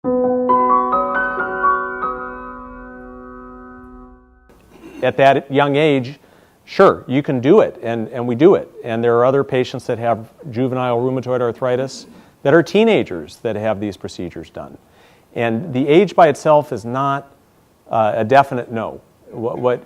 At that young age, sure, you can do it, and we do it. And there are other patients that have juvenile rheumatoid arthritis that are teenagers that have these procedures done. And the age by itself is not a definite no.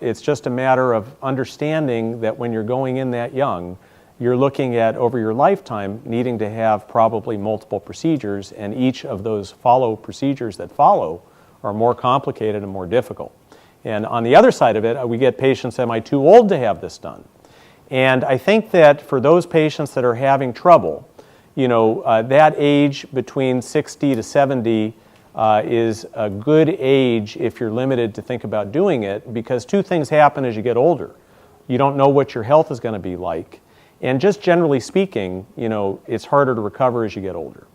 It's just a matter of understanding that when you're going in that young, you're looking at, over your lifetime, needing to have probably multiple procedures, and each of those procedures that follow are more complicated and more difficult. And on the other side of it, we get patients, am I too old to have this done? And I think that for those patients that are having trouble, that age between 60 to 70 is a good age if you're limited to think about doing it, because two things happen as you get older. You don't know what your health is going to be like. And just generally speaking, it's harder to recover as you get older.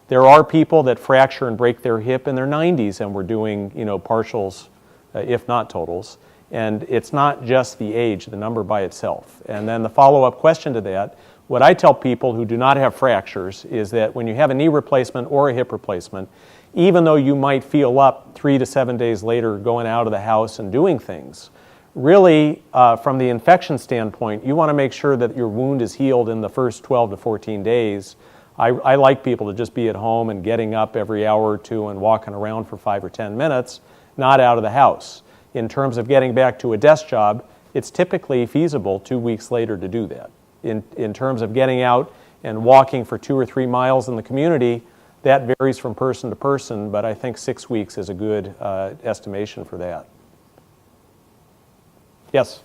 There are people that fracture and break their hip in their 90s, and we're doing, partials, if not totals. And it's not just the age, the number by itself. And then the follow-up question to that, what I tell people who do not have fractures is that when you have a knee replacement or a hip replacement, even though you might feel up 3 to 7 days later going out of the house and doing things, really, from the infection standpoint, you want to make sure that your wound is healed in the first 12 to 14 days. I like people to just be at home and getting up every hour or two and walking around for 5 or 10 minutes, not out of the house. In terms of getting back to a desk job, it's typically feasible 2 weeks later to do that. In terms of getting out and walking for 2 or 3 miles in the community, that varies from person to person, but I think 6 weeks is a good estimation for that. Yes?